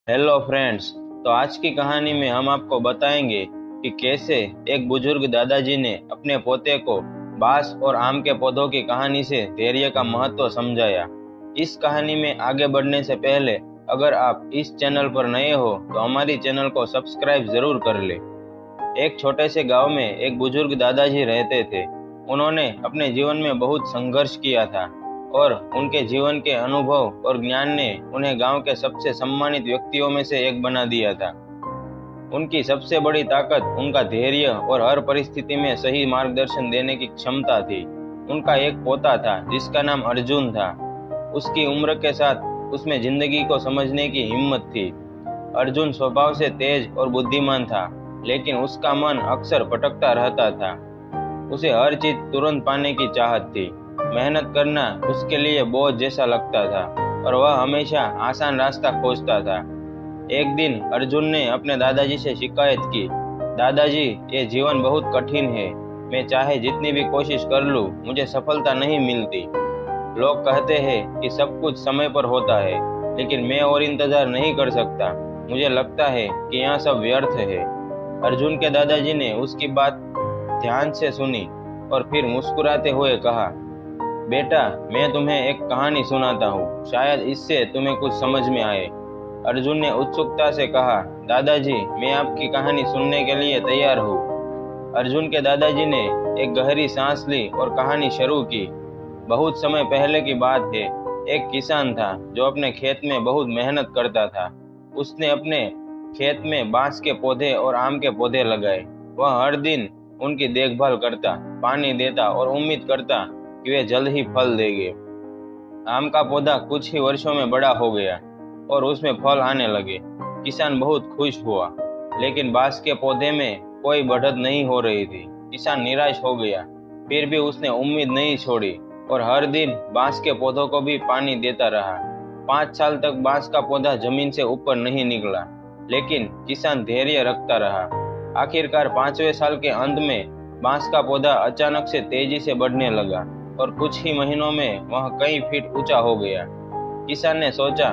Hello friends. तो आज की कहानी में हम आपको बताएंगे कि कैसे एक बुजुर्ग दादाजी ने अपने पोते को बांस और आम के पौधों की कहानी से धैर्य का महत्व समझाया। इस कहानी में आगे बढ़ने से पहले अगर आप इस चैनल पर नए हो तो हमारी चैनल को सब्सक्राइब जरूर कर ले। एक छोटे से गांव में एक बुजुर्ग दादाजी रहते थे। उन्होंने अपने जीवन में बहुत संघर्ष किया था और उनके जीवन के अनुभव और ज्ञान ने उन्हें गांव के सबसे सम्मानित व्यक्तियों में से एक बना दिया था। उनकी सबसे बड़ी ताकत उनका धैर्य और हर परिस्थिति में सही मार्गदर्शन देने की क्षमता थी। उनका एक पोता था जिसका नाम अर्जुन था। उसकी उम्र के साथ उसमें जिंदगी को समझने की हिम्मत थी। अर्जुन स्वभाव से तेज और बुद्धिमान था, लेकिन उसका मन अक्सर भटकता रहता था। उसे हर चीज तुरंत पाने की चाहत थी। मेहनत करना उसके लिए बोझ जैसा लगता था और वह हमेशा आसान रास्ता खोजता था। एक दिन अर्जुन ने अपने दादाजी से शिकायत की, दादाजी, ये जीवन बहुत कठिन है। मैं चाहे जितनी भी कोशिश कर लूं, मुझे सफलता नहीं मिलती। लोग कहते हैं कि सब कुछ समय पर होता है, लेकिन मैं और इंतजार नहीं कर सकता। मुझे लगता है कि यहाँ सब व्यर्थ है। अर्जुन के दादाजी ने उसकी बात ध्यान से सुनी और फिर मुस्कुराते हुए कहा, बेटा, मैं तुम्हें एक कहानी सुनाता हूँ, शायद इससे तुम्हें कुछ समझ में आए। अर्जुन ने उत्सुकता से कहा, दादाजी, मैं आपकी कहानी सुनने के लिए तैयार हूँ। अर्जुन के दादाजी ने एक गहरी सांस ली और कहानी शुरू की। बहुत समय पहले की बात है। एक किसान था जो अपने खेत में बहुत मेहनत करता था। उसने अपने खेत में बांस के पौधे और आम के पौधे लगाए। वह हर दिन उनकी देखभाल करता, पानी देता और उम्मीद करता कि वे जल्द ही फल देंगे। आम का पौधा कुछ ही वर्षों में बड़ा हो गया और उसमें फल आने लगे। किसान बहुत खुश हुआ, लेकिन बांस के पौधे में कोई बढ़त नहीं हो रही थी। किसान निराश हो गया। फिर भी उसने उम्मीद नहीं छोड़ी और हर दिन बांस के पौधों को भी पानी देता रहा। 5 साल तक बांस का पौधा जमीन से ऊपर नहीं निकला, लेकिन किसान धैर्य रखता रहा। आखिरकार 5वें साल के अंत में बांस का पौधा अचानक से तेजी से बढ़ने लगा और कुछ ही महीनों में वह कई फीट ऊंचा हो गया। किसान ने सोचा,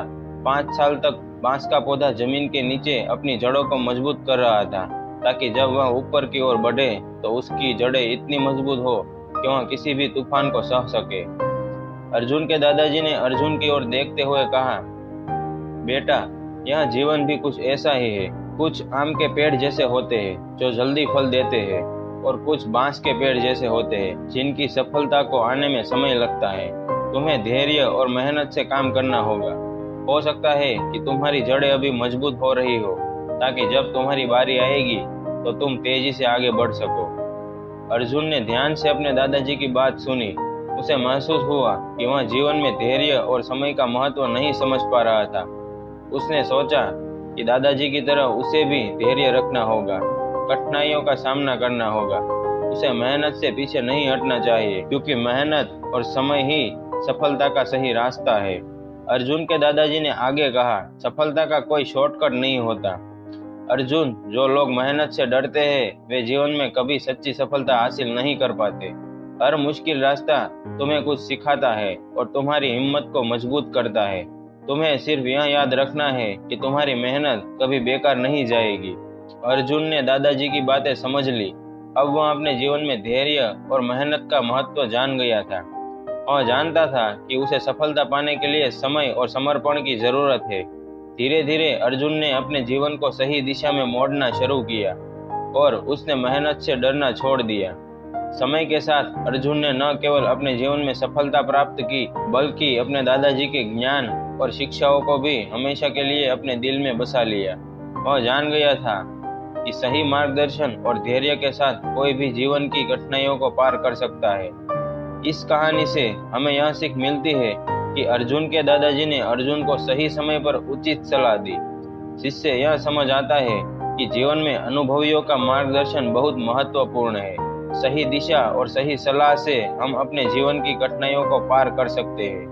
5 साल तक बांस का पौधा जमीन के नीचे अपनी जड़ों को मजबूत कर रहा था, ताकि जब वह ऊपर की ओर बढ़े तो उसकी जड़ें इतनी मजबूत हो कि वह किसी भी तूफान को सह सके। अर्जुन के दादाजी ने अर्जुन की ओर देखते हुए कहा, बेटा, यह जीवन भी कुछ ऐसा ही है। कुछ आम के पेड़ जैसे होते हैं जो जल्दी फल देते हैं, और कुछ बांस के पेड़ जैसे होते हैं जिनकी सफलता को आने में समय लगता है। तुम्हें धैर्य और मेहनत से काम करना होगा। हो सकता है कि तुम्हारी जड़ें अभी मजबूत हो रही हो, ताकि जब तुम्हारी बारी आएगी तो तुम तेजी से आगे बढ़ सको। अर्जुन ने ध्यान से अपने दादाजी की बात सुनी। उसे महसूस हुआ कि वह जीवन में धैर्य और समय का महत्व नहीं समझ पा रहा था। उसने सोचा कि दादाजी की तरह उसे भी धैर्य रखना होगा, कठिनाइयों का सामना करना होगा। उसे मेहनत से पीछे नहीं हटना चाहिए, क्योंकि मेहनत और समय ही सफलता का सही रास्ता है। अर्जुन के दादाजी ने आगे कहा, सफलता का कोई शॉर्टकट नहीं होता। अर्जुन, जो लोग मेहनत से डरते हैं वे जीवन में कभी सच्ची सफलता हासिल नहीं कर पाते। हर मुश्किल रास्ता तुम्हें कुछ सिखाता है और तुम्हारी हिम्मत को मजबूत करता है। तुम्हें सिर्फ यह याद रखना है कि तुम्हारी मेहनत कभी बेकार नहीं जाएगी। अर्जुन ने दादाजी की बातें समझ ली। अब वह अपने जीवन में धैर्य और मेहनत का महत्व जान गया था। वह जानता था कि उसे सफलता पाने के लिए समय और समर्पण की जरूरत है। धीरे धीरे अर्जुन ने अपने जीवन को सही दिशा में मोड़ना शुरू किया और उसने मेहनत से डरना छोड़ दिया। समय के साथ अर्जुन ने न केवल अपने जीवन में सफलता प्राप्त की, बल्कि अपने दादाजी के ज्ञान और शिक्षाओं को भी हमेशा के लिए अपने दिल में बसा लिया। वह जान गया था कि सही मार्गदर्शन और धैर्य के साथ कोई भी जीवन की कठिनाइयों को पार कर सकता है। इस कहानी से हमें यह सीख मिलती है कि अर्जुन के दादाजी ने अर्जुन को सही समय पर उचित सलाह दी। जिससे यह समझ आता है कि जीवन में अनुभवियों का मार्गदर्शन बहुत महत्वपूर्ण है। सही दिशा और सही सलाह से हम अपने जीवन की कठिनाइयों को पार कर सकते हैं।